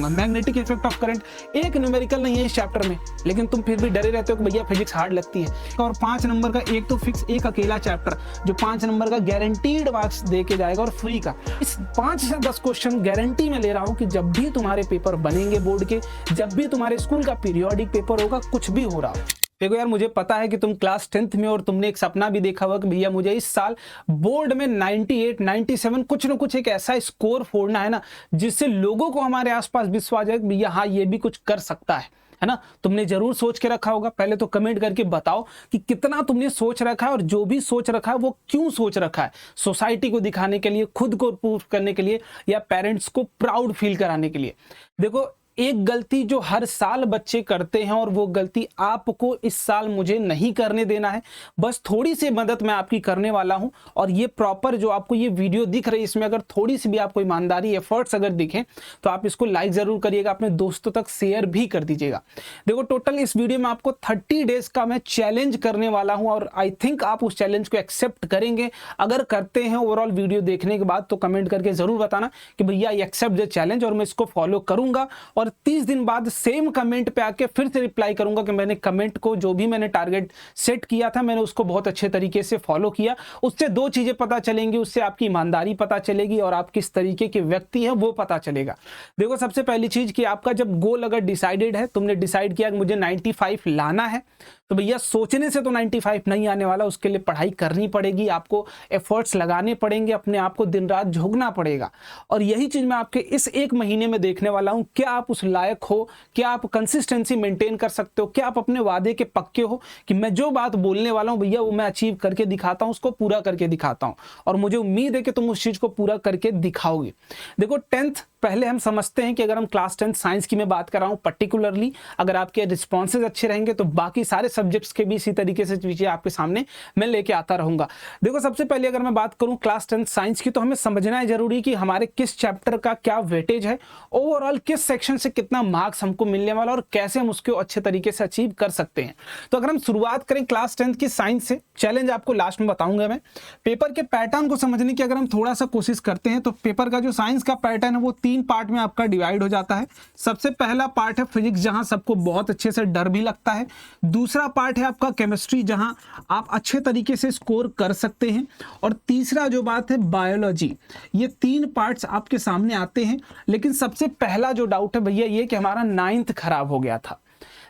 Magnetic effect of current एक numerical नहीं है इस चैप्टर में, लेकिन तुम फिर भी डरे रहते हो कि भैया फिजिक्स हार्ड लगती है। और 5 नंबर का एक तो फिक्स एक अकेला चैप्टर जो 5 नंबर का गारंटीड मार्क्स दे के जाएगा और फ्री का। इस 5 से 10 क्वेश्चन गारंटी में ले रहा हूं कि जब भी तुम्हारे पेपर बनेंगे बोर्ड के, जब भी तुम्हारे स्कूल का पीरियोडिक पेपर होगा, कुछ भी हो रहा हो। देखो यार, मुझे पता है कि तुम क्लास 10th में और तुमने एक सपना भी देखा हुआ कि भैया मुझे इस साल बोर्ड में 98, 97 कुछ ना कुछ एक ऐसा स्कोर फोड़ना है ना जिससे लोगों को हमारे आसपास विश्वास जाए कि भैया हाँ ये भी कुछ कर सकता है ना। तुमने जरूर सोच के रखा होगा। पहले तो कमेंट करके बताओ कि कितना तुमने सोच रखा है और जो भी सोच रखा है वो क्यों सोच रखा है। सोसाइटी को दिखाने के लिए, खुद को प्रूव करने के लिए, या पेरेंट्स को प्राउड फील कराने के लिए। देखो, एक गलती जो हर साल बच्चे करते हैं और वो गलती आपको इस साल मुझे नहीं करने देना है। बस थोड़ी सी मदद मैं आपकी करने वाला हूं और ये प्रॉपर जो आपको ये वीडियो दिख रही है इसमें अगर थोड़ी सी भी आपको ईमानदारी, एफर्ट्स अगर दिखें तो आप इसको लाइक जरूर करिएगा, अपने दोस्तों तक शेयर भी कर दीजिएगा। देखो, टोटल इस वीडियो में आपको 30 डेज का मैं चैलेंज करने वाला हूं और आई थिंक आप उस चैलेंज को एक्सेप्ट करेंगे। अगर करते हैं ओवरऑल वीडियो देखने के बाद तो कमेंट करके जरूर बताना कि भैया आई एक्सेप्ट द चैलेंज और मैं इसको फॉलो करूंगा। और 30 दिन बाद सेम कमेंट पे आके फिर से रिप्लाई करूंगा कि मैंने कमेंट को, जो भी मैंने टारगेट सेट किया था, मैंने उसको बहुत अच्छे तरीके से फॉलो किया। उससे 2 चीजें पता चलेंगी, उससे आपकी ईमानदारी पता चलेगी और आप किस तरीके के व्यक्ति हैं वो पता चलेगा। देखो, सबसे पहली चीज कि आपका जब गोल अगर डिसाइडेड है, तुमने डिसाइड किया कि मुझे 95 लाना है, तो भैया सोचने से तो 95 नहीं आने वाला। उसके लिए पढ़ाई करनी पड़ेगी, आपको एफर्ट्स लगाने पड़ेंगे, अपने आप को दिन रात झोंकना पड़ेगा। और यही चीज मैं आपके इस 1 महीने में देखने वाला हूं। क्या आप उस लायक हो? क्या आप कंसिस्टेंसी मेंटेन कर सकते हो? क्या आप अपने वादे के पक्के हो कि मैं जो बात बोलने वाला हूं भैया वो मैं अचीव करके दिखाता हूं, उसको पूरा करके दिखाता हूं। और मुझे उम्मीद है कि तुम उस चीज को पूरा करके दिखाओगे। देखो, 10th पहले हम समझते हैं कि अगर हम क्लास 10 साइंस की मैं बात कर रहा हूं पर्टिकुलरली, अगर आपके रिस्पॉन्सेज अच्छे रहेंगे तो बाकी सारे सब्जेक्ट्स के भी इसी तरीके से चीजें आपके सामने मैं लेके आता रहूंगा। देखो, सबसे पहले अगर मैं बात करूं क्लास 10 साइंस की, तो हमें समझना है जरूरी कि हमारे किस चैप्टर का क्या वेटेज है, ओवरऑल किस सेक्शन से कितना मार्क्स हमको मिलने वाला और कैसे हम उसको अच्छे तरीके से अचीव कर सकते हैं। तो अगर हम शुरुआत करें क्लास 10 की साइंस से, चैलेंज आपको लास्ट में बताऊंगा मैं। पेपर के पैटर्न को समझने की अगर हम थोड़ा सा कोशिश करते हैं तो पेपर का जो साइंस का पैटर्न है वो 3 पार्ट में आपका डिवाइड हो जाता है। सबसे पहला पार्ट है फिजिक्स, जहां सबको बहुत अच्छे से डर भी लगता है। दूसरा पार्ट है आपका केमिस्ट्री, जहां आप अच्छे तरीके से स्कोर कर सकते हैं। और तीसरा जो बात है बायोलॉजी। ये 3 पार्ट्स आपके सामने आते हैं। लेकिन सबसे पहला जो डाउट है भैया ये कि हमारा 9th खराब हो गया था।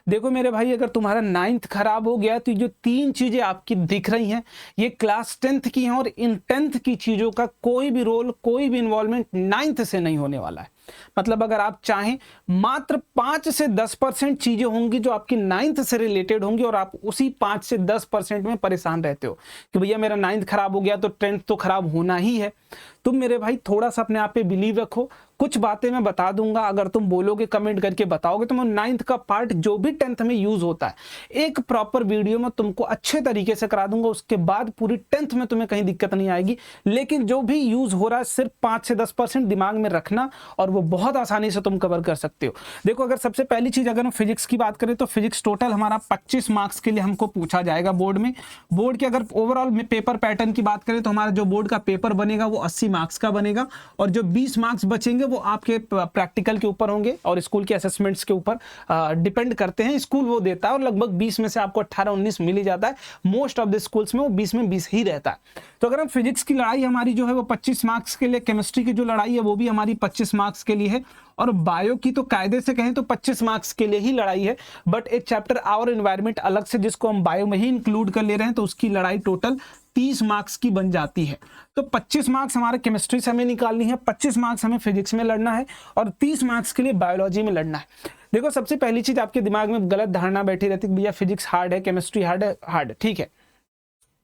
देखो मेरे भाई, अगर तुम्हारा 9th खराब हो गया तो जो 3 चीजें आपकी दिख रही हैं ये क्लास 10th की हैं और इन 10th की चीजों का कोई भी रोल, कोई भी इन्वॉल्वमेंट 9th से नहीं होने वाला है। मतलब अगर आप चाहें, मात्र 5 से 10% चीजें होंगी जो आपकी 9th से रिलेटेड होंगी और आप उसी 5 से 10% में परेशान रहते हो कि भैया मेरा 9th खराब हो गया तो 10th तो खराब होना ही है। तुम मेरे भाई थोड़ा सा अपने आप पे बिलीव रखो। कुछ बातें मैं बता दूंगा, अगर तुम बोलोगे, कमेंट करके बताओगे तो मैं 9th का पार्ट जो भी 10th में यूज होता है एक प्रॉपर वीडियो में तुमको अच्छे तरीके से करा दूंगा। उसके बाद पूरी 10th में तुम्हें कहीं दिक्कत नहीं आएगी। लेकिन जो भी यूज हो रहा है सिर्फ 5 से 10% दिमाग में रखना और वो बहुत आसानी से तुम कवर कर सकते हो। देखो, अगर सबसे पहली चीज अगर हम फिजिक्स की बात करें तो फिजिक्स टोटल हमारा 25 मार्क्स के लिए हमको पूछा जाएगा बोर्ड में। बोर्ड के अगर ओवरऑल में पेपर पैटर्न की बात करें तो हमारा जो बोर्ड का पेपर बनेगा वो 80 मार्क्स का बनेगा और जो 20 मार्क्स बचेंगे वो आपके प्रैक्टिकल के ऊपर होंगे और स्कूल के असेसमेंट्स के ऊपर डिपेंड करते हैं। स्कूल वो देता है और लगभग 20 में से आपको 18-19 मिल ही जाता है। मोस्ट ऑफ द स्कूल्स में वो 20 में 20 ही रहता है। तो अगर हम फिजिक्स की लड़ाई हमारी जो है वो 25 मार्क्स के लिए, केमिस्ट्री की जो लड़ाई है वो भी हमारी 25 मार्क्स के लिए है और बायो की तो कायदे से कहें तो 25 मार्क्स के लिए ही लड़ाई है। बट एक चैप्टर आवर एनवायरनमेंट अलग से जिसको हम बायो में ही इंक्लूड कर ले रहे हैं तो उसकी लड़ाई टोटल 30 मार्क्स की बन जाती है। तो 25 मार्क्स हमारे केमिस्ट्री से हमें निकालनी है, 25 मार्क्स हमें फिजिक्स में लड़ना है और 30 मार्क्स के लिए बायोलॉजी में लड़ना है। देखो, सबसे पहली चीज आपके दिमाग में गलत धारणा बैठी रहती है भैया फिजिक्स हार्ड है, केमिस्ट्री हार्ड है। हार्ड ठीक है।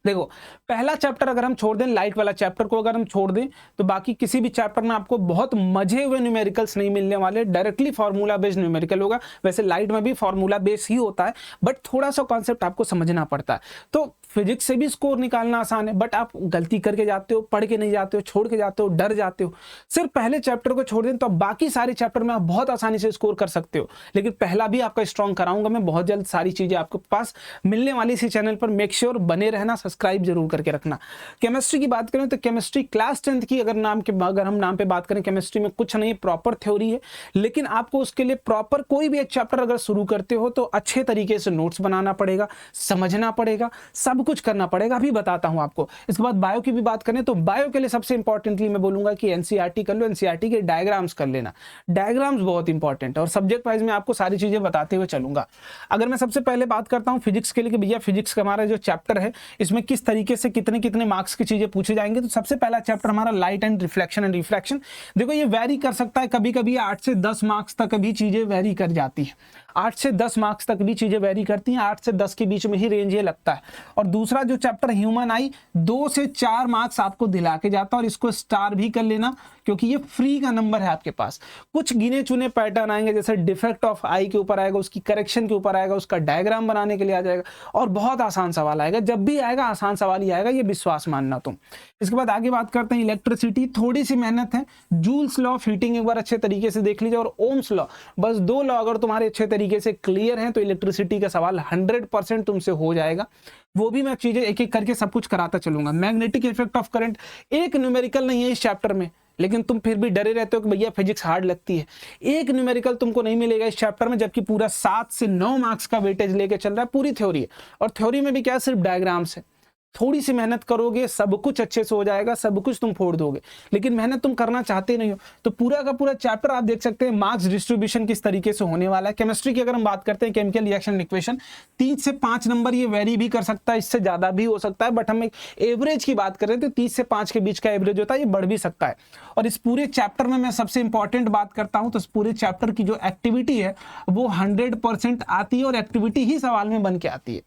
देखो, पहला चैप्टर अगर हम छोड़ दें, लाइट वाला चैप्टर को अगर हम छोड़ दें तो बाकी किसी भी चैप्टर में आपको बहुत मजे हुए न्यूमेरिकल्स नहीं मिलने वाले। डायरेक्टली फार्मूला बेस्ड न्यूमेरिकल होगा। वैसे लाइट में भी फार्मूला बेस्ड ही होता है बट थोड़ा सा कॉन्सेप्ट आपको समझना पड़ता है। तो फिजिक्स से भी स्कोर निकालना आसान है, बट आप गलती करके जाते हो, पढ़ के नहीं जाते हो, छोड़ के जाते हो, डर जाते हो। सिर्फ पहले चैप्टर को छोड़ दें तो आप बाकी सारे चैप्टर में आप बहुत आसानी से स्कोर कर सकते हो। लेकिन पहला भी आपका स्ट्रॉन्ग कराऊंगा मैं बहुत जल्द, सारी चीजें आपके पास मिलने वाली इसी चैनल पर। मेक श्योर बने रहना, सब्सक्राइब जरूर करके रखना। केमिस्ट्री की बात करें तो केमिस्ट्री क्लास 10th की अगर हम नाम पे बात करें, केमिस्ट्री में कुछ नहीं, प्रॉपर थ्योरी है। लेकिन आपको उसके लिए प्रॉपर कोई भी एक चैप्टर अगर शुरू करते हो तो अच्छे तरीके से नोट्स बनाना पड़ेगा, समझना पड़ेगा, सब कुछ करना पड़ेगा। अभी बताता हूं आपको। इसके बाद बायो की भी बात करें तो बायो के लिए सबसे इंपॉर्टेंटली मैं बोलूंगा कि एनसीईआरटी कर लो, एनसीईआरटी के डायग्राम्स कर लेना। डायग्राम्स बहुत इंपॉर्टेंट है और सब्जेक्ट वाइज में आपको सारी चीजें बताते हुए चलूंगा। अगर मैं सबसे पहले बात करता हूं फिजिक्स के लिए कि भैया फिजिक्स का हमारा जो चैप्टर है इसमें किस तरीके से कितने कितने मार्क्स की चीजें पूछे जाएंगे, तो सबसे पहला चैप्टर हमारा light and reflection and refraction. देखो ये वेरी कर सकता है, कभी कभी 8 से 10 मार्क्स तक भी चीजें वेरी कर जाती है। 8 से 10 मार्क्स तक भी चीजें वेरी करती हैं, 8 से 10 के बीच में ही रेंज ये लगता है। और दूसरा जो चैप्टर ह्यूमन आई 2 से 4 मार्क्स आपको दिला के जाता है, और इसको स्टार भी कर लेना क्योंकि ये फ्री का नंबर है आपके पास। कुछ गिने चुने पैटर्न आएंगे, जैसे डिफेक्ट ऑफ आई के ऊपर आएगा, उसकी करेक्शन के ऊपर आएगा, उसका डायग्राम बनाने के लिए आ जाएगा, और बहुत आसान सवाल आएगा। जब भी आएगा आसान सवाल ही आएगा, ये विश्वास मानना तुम। इसके बाद आगे बात करते हैं इलेक्ट्रिसिटी। थोड़ी सी मेहनत है, जूल्स लॉ ऑफ हीटिंग एक बार अच्छे तरीके से देख लीजिए, और ओम्स लॉ। बस 2 लॉ अगर तुम्हारे अच्छे तरीके से क्लियर हैं तो इलेक्ट्रिसिटी का सवाल 100% तुमसे हो जाएगा। वो भी मैं चीजें एक एक करके सब कुछ कराता चलूंगा। मैग्नेटिक इफेक्ट ऑफ करंट एक न्यूमेरिकल नहीं है इस चैप्टर में, लेकिन तुम फिर भी डरे रहते हो कि भैया फिजिक्स हार्ड लगती है। एक न्यूमेरिकल तुमको नहीं मिलेगा इस चैप्टर में, जबकि पूरा 7 से 9 मार्क्स का वेटेज लेके चल रहा है। पूरी थ्योरी है, और थ्योरी में भी क्या सिर्फ डायग्राम्स है। थोड़ी सी मेहनत करोगे सब कुछ अच्छे से हो जाएगा, सब कुछ तुम फोड़ दोगे। लेकिन मेहनत तुम करना चाहते नहीं हो, तो पूरा का पूरा चैप्टर आप देख सकते हैं मार्क्स डिस्ट्रीब्यूशन किस तरीके से होने वाला है। केमिस्ट्री की अगर हम बात करते हैं, केमिकल रिएक्शन इक्वेशन 3 से 5 नंबर, ये वेरी भी कर सकता है, इससे ज्यादा भी हो सकता है, बट हम एक एवरेज की बात कर रहे हैं तो 30 से 5 के बीच का एवरेज होता है, ये बढ़ भी सकता है। और इस पूरे चैप्टर में मैं सबसे इंपॉर्टेंट बात करता हूं तो इस पूरे चैप्टर की जो एक्टिविटी है वो 100% आती है, और एक्टिविटी ही सवाल में बन के आती है।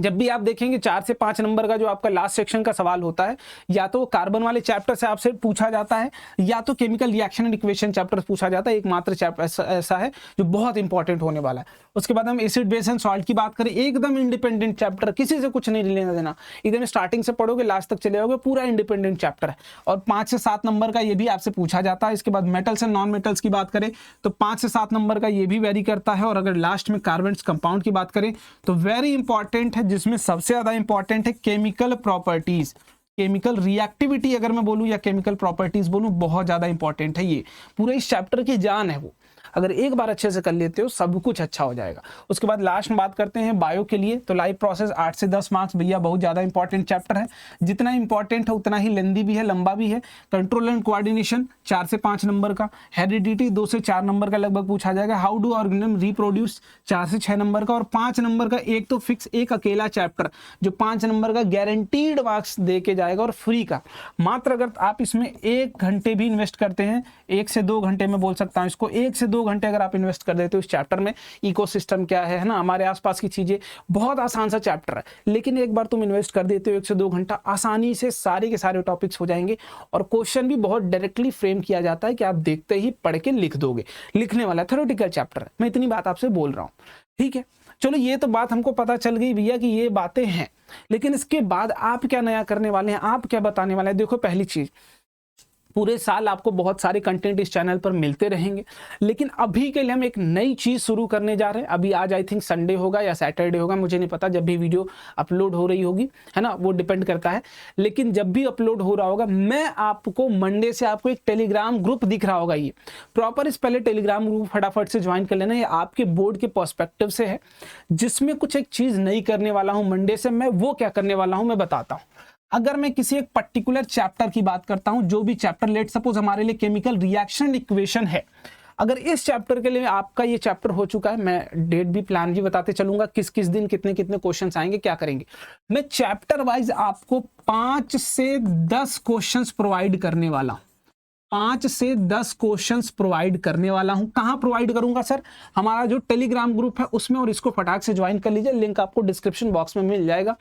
जब भी आप देखेंगे 4 से 5 नंबर का जो आपका लास्ट सेक्शन का सवाल होता है, या तो कार्बन वाले चैप्टर से आपसे पूछा जाता है, या तो chemical reaction and equation chapter पूछा जाता है। एकमात्र चैप्टर ऐसा है जो बहुत इंपॉर्टेंट होने वाला है। उसके बाद हम एसिड बेस एंड सॉल्ट की बात करें, एकदम इंडिपेंडेंट चैप्टर, किसी से कुछ नहीं लेना देना, एकदम स्टार्टिंग से पढ़ोगे लास्ट तक चले जाओगे, पूरा इंडिपेंडेंट चैप्टर है। और 5 से 7 नंबर का ये भी आपसे पूछा जाता है। इसके बाद मेटल्स एंड नॉन मेटल्स की बात करें तो 5 से 7 नंबर का ये भी वेरी करता है। और अगर लास्ट में कार्बन्स कंपाउंड की बात करें तो वेरी इंपॉर्टेंट है, जिसमें सबसे ज्यादा इंपॉर्टेंट है केमिकल प्रॉपर्टीज। केमिकल रिएक्टिविटी अगर मैं बोलूं या केमिकल प्रॉपर्टीज बोलूं, बहुत ज्यादा इंपॉर्टेंट है। ये पूरे इस चैप्टर की जान है वो। अगर एक बार अच्छे से कर लेते हो सब कुछ अच्छा हो जाएगा। उसके बाद लास्ट में बात करते हैं बायो के लिए, तो लाइफ प्रोसेस 8 से 10 मार्क्स, भैया बहुत ज्यादा इंपॉर्टेंट चैप्टर है। जितना इंपॉर्टेंट है उतना ही लेंदी भी है, लंबा भी है। कंट्रोल एंड कोऑर्डिनेशन 4 से 5 नंबर का। हेरिडिटी 2 से 4 नंबर का लगभग पूछा जाएगा। हाउ डू ऑर्गेनिज्म रिप्रोड्यूस 4 से 6 नंबर का। और 5 नंबर का एक तो फिक्स एक अकेला चैप्टर जो 5 नंबर का गारंटीड मार्क्स दे के जाएगा, और फ्री का। मात्र अगर आप इसमें 1 घंटे भी इन्वेस्ट करते हैं, 1 से 2 घंटे में बोल सकता हूं इसको, 1 से 2 घंटे अगर आप इन्वेस्ट कर देते हो इस चैप्टर में, इकोसिस्टम क्या है ना, हमारे आसपास की चीजें, बहुत आसान सा चैप्टर है। लेकिन एक बार तुम इन्वेस्ट कर देते हो 1 से 2 घंटा, आसानी से सारे के सारे टॉपिक्स हो जाएंगे। और क्वेश्चन भी बहुत डायरेक्टली फ्रेम किया जाता है कि आप देखते ही पढ़ के लिख दोगे। लिखने वाला थ्योरेटिकल चैप्टर है, मैं इतनी बात आपसे बोल रहा हूं, ठीक है। चलो ये तो बात हमको पता चल गई भैया कि ये बातें हैं, लेकिन इसके बाद आप क्या नया करने वाले हैं, आप क्या बताने वाले हैं। देखो पहली चीज, पूरे साल आपको बहुत सारे कंटेंट इस चैनल पर मिलते रहेंगे, लेकिन अभी के लिए हम एक नई चीज शुरू करने जा रहे हैं। अभी आज आई थिंक संडे होगा या सैटरडे होगा, मुझे नहीं पता, जब भी वीडियो अपलोड हो रही होगी, है ना, वो डिपेंड करता है। लेकिन जब भी अपलोड हो रहा होगा, मैं आपको मंडे से आपको एक टेलीग्राम ग्रुप दिख रहा होगा, ये प्रॉपर इस पहले टेलीग्राम ग्रुप फटाफट से ज्वाइन कर लेना। ये आपके बोर्ड के पर्सपेक्टिव से है, जिसमें कुछ एक चीज नई करने वाला हूं मंडे से। मैं वो क्या करने वाला हूं मैं बताता हूं। अगर मैं किसी एक पर्टिकुलर चैप्टर की बात करता हूं, जो भी चैप्टर, लेट सपोज हमारे लिए केमिकल रिएक्शन इक्वेशन है, अगर इस चैप्टर के लिए आपका ये चैप्टर हो चुका है, मैं डेट भी प्लान भी बताते चलूंगा, किस किस दिन कितने कितने क्वेश्चंस आएंगे, क्या करेंगे। मैं चैप्टर वाइज आपको 5 से 10 क्वेश्चंस प्रोवाइड करने वाला हूं। 5 से 10 क्वेश्चंस प्रोवाइड करने वाला हूं। कहां प्रोवाइड करूंगा सर? हमारा जो टेलीग्राम ग्रुप है उसमें, और इसको फटाक से ज्वाइन कर लीजिए, लिंक आपको डिस्क्रिप्शन बॉक्स में मिल जाएगा।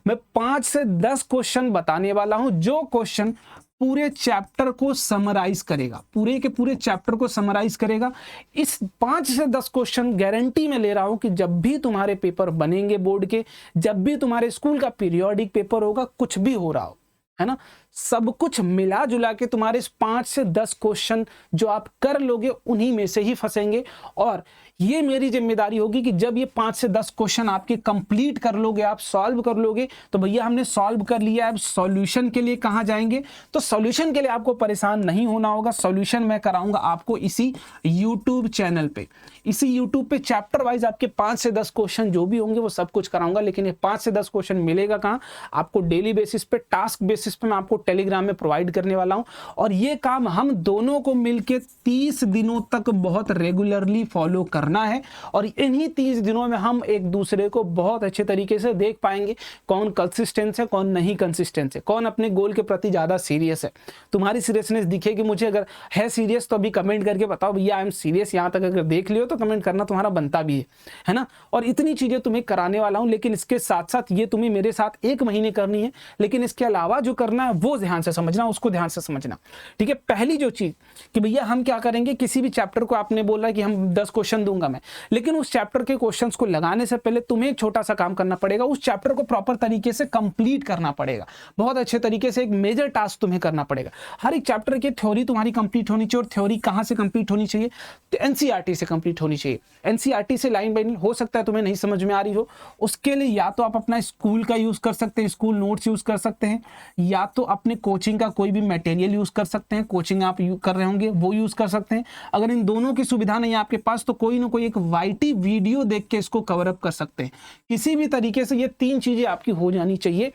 मैं 5 से 10 क्वेश्चन बताने वाला हूं, जो क्वेश्चन पूरे चैप्टर को समराइज करेगा, पूरे के पूरे चैप्टर को समराइज करेगा। इस 5 से 10 क्वेश्चन गारंटी में ले रहा हूं कि जब भी तुम्हारे पेपर बनेंगे बोर्ड के, जब भी तुम्हारे स्कूल का पीरियोडिक पेपर होगा, कुछ भी हो रहा हो, है ना, सब कुछ मिला जुला के तुम्हारे इस 5 से 10 क्वेश्चन जो आप कर लोगे उन्हीं में से ही फंसेंगे। और ये मेरी जिम्मेदारी होगी कि जब ये 5 से 10 क्वेश्चन आपके कंप्लीट कर लोगे, आप सॉल्व कर लोगे, तो भैया हमने सॉल्व कर लिया, अब सॉल्यूशन के लिए कहाँ जाएंगे? तो सॉल्यूशन के लिए आपको परेशान नहीं होना होगा। सॉल्यूशन मैं कराऊंगा आपको इसी यूट्यूब चैनल पे, इसी यूट्यूब पे चैप्टर वाइज आपके 5 से 10 क्वेश्चन जो भी होंगे वो सब कुछ कराऊंगा। लेकिन ये 5 से 10 क्वेश्चन मिलेगा कहाँ? आपको डेली बेसिस पे, टास्क बेसिस पे मैं आपको टेलीग्राम में प्रोवाइड करने वाला हूं। और ये काम हम दोनों को मिलके 30 दिनों तक बहुत रेगुलरली फॉलो करना है। और इन्हीं 30 दिनों में हम एक दूसरे को बहुत अच्छे तरीके से देख पाएंगे कौन कंसिस्टेंट है, कौन नहीं कंसिस्टेंट है, कौन अपने गोल के प्रति ज्यादा सीरियस है। तुम्हारी सीरियसनेस दिखेगी मुझे, अगर है सीरियस तो अभी कमेंट करके बताओ भैया आई एम सीरियस। यहां तक अगर देख लियो तो कमेंट करना तुम्हारा बनता भी है ना। और इतनी चीजें तुम्हें कराने वाला हूं, लेकिन इसके साथ साथ ये तुम्हें मेरे साथ 1 महीने करनी है। लेकिन इसके अलावा जो करना है वो ध्यान से समझना, उसको ध्यान से समझना, ठीक है। पहली जो चीज कि भैया हम क्या करेंगे, किसी भी चैप्टर को आपने बोला कि हम 10 क्वेश्चन दूंगा मैं, लेकिन उस चैप्टर के क्वेश्चंस को लगाने से पहले तुम्हें एक छोटा सा काम करना पड़ेगा। उस चैप्टर को प्रॉपर तरीके से कंप्लीट करना पड़ेगा, बहुत अच्छे तरीके से एक मेजर टास्क तुम्हें करना पड़ेगा। हर एक चैप्टर की थ्योरी तुम्हारी कंप्लीट होनी चाहिए। और थ्योरी कहां से कंप्लीट होनी चाहिए? तो एनसीईआरटी से कंप्लीट होनी चाहिए। एनसीईआरटी से लाइन बाय लाइन। हो सकता है तुम्हें नहीं समझ में आ रही हो, उसके लिए या तो आप अपना स्कूल का यूज कर सकते हैं, स्कूल नोट्स यूज कर सकते हैं, या तो अपने कोचिंग का कोई भी मटेरियल यूज कर सकते हैं, कोचिंग आप कर रहे होंगे वो यूज कर सकते हैं। अगर इन दोनों की सुविधा नहीं है आपके पास तो कोई ना कोई एक वाईटी वीडियो देख के इसको कवर अप कर सकते हैं। किसी भी तरीके से ये 3 चीजें आपकी हो जानी चाहिए।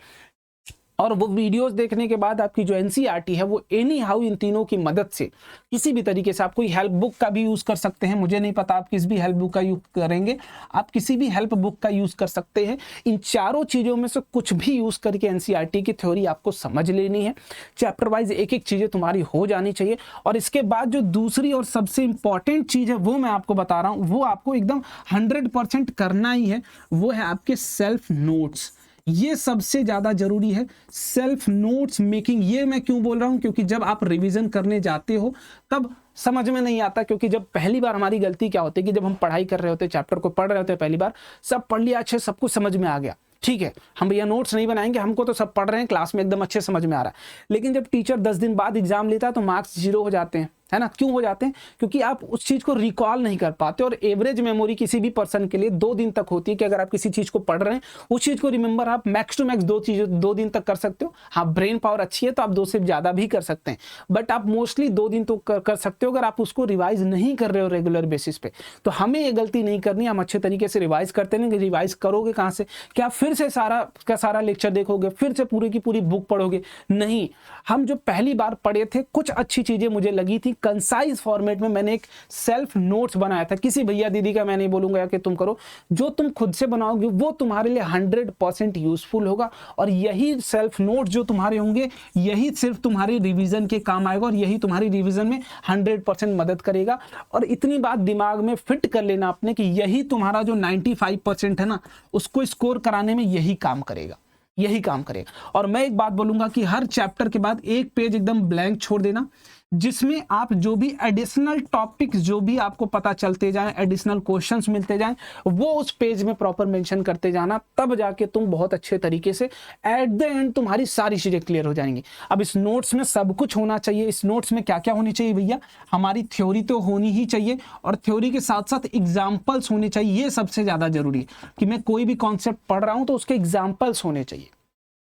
और वो वीडियोस देखने के बाद आपकी जो एनसीईआरटी है वो एनी हाउ इन तीनों की मदद से किसी भी तरीके से, आप कोई हेल्प बुक का भी यूज कर सकते हैं, मुझे नहीं पता आप किस भी हेल्प बुक का यूज करेंगे, आप किसी भी हेल्प बुक का यूज कर सकते हैं। इन चारों चीजों में से कुछ भी यूज करके एनसीईआरटी की थ्योरी आपको समझ लेनी है। चैप्टर वाइज एक एक चीजें तुम्हारी हो जानी चाहिए। और इसके बाद जो दूसरी और सबसे इंपॉर्टेंट चीज है वो मैं आपको बता रहा हूं, वो आपको एकदम 100% करना ही है, वो है आपके सेल्फ नोट्स। ये सबसे ज्यादा जरूरी है, सेल्फ नोट्स मेकिंग। ये मैं क्यों बोल रहा हूं? क्योंकि जब आप रिवीजन करने जाते हो तब समझ में नहीं आता। क्योंकि जब पहली बार हमारी गलती क्या होती है कि जब हम पढ़ाई कर रहे होते, चैप्टर को पढ़ रहे होते, पहली बार सब पढ़ लिया, अच्छे सब कुछ समझ में आ गया, ठीक है, हम भैया नोट्स नहीं बनाएंगे, हमको तो सब पढ़ रहे हैं, क्लास में एकदम अच्छे समझ में आ रहा है। लेकिन जब टीचर 10 दिन बाद एग्जाम लेता है तो मार्क्स 0 हो जाते हैं, है ना। क्यों हो जाते हैं? क्योंकि आप उस चीज को रिकॉल नहीं कर पाते। और एवरेज मेमोरी किसी भी पर्सन के लिए 2 दिन तक होती है कि अगर आप किसी चीज को पढ़ रहे हैं, उस चीज को रिमेंबर आप मैक्स टू मैक्स 2 दिन तक कर सकते हो। हाँ, ब्रेन पावर अच्छी है तो आप 2 से ज्यादा भी कर सकते हैं, बट आप मोस्टली 2 दिन तो कर सकते हो अगर आप उसको रिवाइज नहीं कर रहे हो रेगुलर बेसिस पे। तो हमें ये गलती नहीं करनी, हम अच्छे तरीके से रिवाइज करते नहीं। रिवाइज करोगे कहां से? क्या फिर से सारा का सारा लेक्चर देखोगे, फिर से पूरी की पूरी बुक पढ़ोगे? नहीं, हम जो पहली बार पढ़े थे कुछ अच्छी चीजें मुझे लगी थी, कंसाइज फॉर्मेट में मैंने एक सेल्फ नोट्स बनाया था। किसी भैया दीदी का मैं नहीं बोलूंगा कि तुम करो, जो तुम खुद से बनाओगे वो तुम्हारे लिए 100% यूजफुल होगा। और यही सेल्फ नोट्स जो तुम्हारे होंगे यही सिर्फ तुम्हारी रिवीजन के काम आएगा और यही तुम्हारी रिवीजन में 100% मदद करेगा। और इतनी बात दिमाग में फिट कर लेना अपने कि यही तुम्हारा जो 95% है ना, उसको स्कोर कराने में यही काम करेगा, यही काम करेगा। और मैं एक बात बोलूंगा कि हर चैप्टर के बाद एक पेज एकदम ब्लैंक छोड़ देना, जिसमें आप जो भी एडिशनल टॉपिक्स जो भी आपको पता चलते जाएं, एडिशनल क्वेश्चंस मिलते जाएं, वो उस पेज में प्रॉपर मेंशन करते जाना। तब जाके तुम बहुत अच्छे तरीके से एट द एंड तुम्हारी सारी चीजें क्लियर हो जाएंगी। अब इस नोट्स में सब कुछ होना चाहिए। इस नोट्स में क्या क्या होनी चाहिए भैया? हमारी थ्योरी तो होनी ही चाहिए और थ्योरी के साथ साथ एग्जाम्पल्स होने चाहिए। ये सबसे ज्यादा जरूरी है कि मैं कोई भी कॉन्सेप्ट पढ़ रहा हूं तो उसके एग्जाम्पल्स होने चाहिए,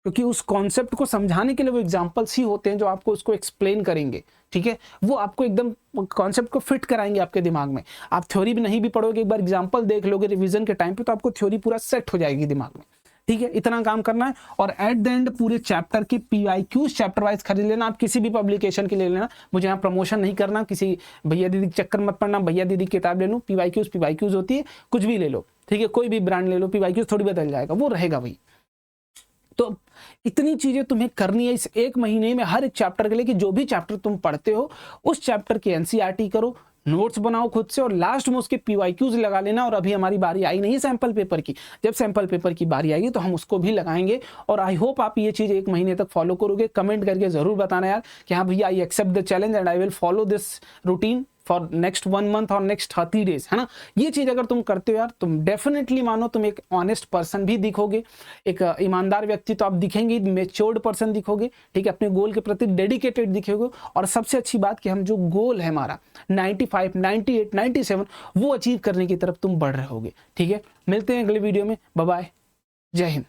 क्योंकि उस कॉन्सेप्ट को समझाने के लिए वो एग्जाम्पल्स ही होते हैं जो आपको उसको एक्सप्लेन करेंगे, ठीक है। वो आपको एकदम कॉन्सेप्ट को फिट कराएंगे आपके दिमाग में। आप थ्योरी भी नहीं भी पढ़ोगे, एक बार एग्जाम्पल देख लोगे रिवीजन के टाइम पे तो आपको थ्योरी पूरा सेट हो जाएगी दिमाग में, ठीक है। इतना काम करना है। और एट द एंड पूरे चैप्टर की PYQs चैप्टर वाइज खरीद लेना। आप किसी भी पब्लिकेशन के ले लेना, मुझे यहाँ प्रमोशन नहीं करना, किसी भैया दीदी चक्कर मत पड़ना, भैया दीदी की किताब ले लो। PYQs होती है, कुछ भी ले लो, ठीक है, कोई भी ब्रांड ले लो, PYQs थोड़ी बदल जाएगा, वो रहेगा भाई। तो इतनी चीजें तुम्हें करनी है इस 1 महीने में हर एक चैप्टर के लिए कि जो भी चैप्टर तुम पढ़ते हो उस चैप्टर की एनसीईआरटी करो, नोट्स बनाओ खुद से और लास्ट में उसके PYQs लगा लेना। और अभी हमारी बारी आई नहीं सैंपल पेपर की, जब सैंपल पेपर की बारी आएगी तो हम उसको भी लगाएंगे। और आई होप आप ये चीज़ 1 महीने तक फॉलो करोगे। कमेंट करके ज़रूर बताना यार कि हाँ भैया I accept the challenge and I will follow this routine for next 1 month और नेक्स्ट 30 डेज, है ना। ये चीज़ अगर तुम करते हो यार, तुम डेफिनेटली मानो तुम एक ऑनेस्ट पर्सन भी दिखोगे, एक ईमानदार व्यक्ति तो आप दिखेंगे, मेच्योर्ड पर्सन दिखोगे, ठीक है, अपने गोल के प्रति डेडिकेटेड दिखोगे। और सबसे अच्छी बात कि हम जो गोल है हमारा 95, 98, 97 वो अचीव करने की तरफ तुम बढ़ रहे होगे। ठीक है, मिलते हैं अगले वीडियो में। बाय बाय, जय हिंद।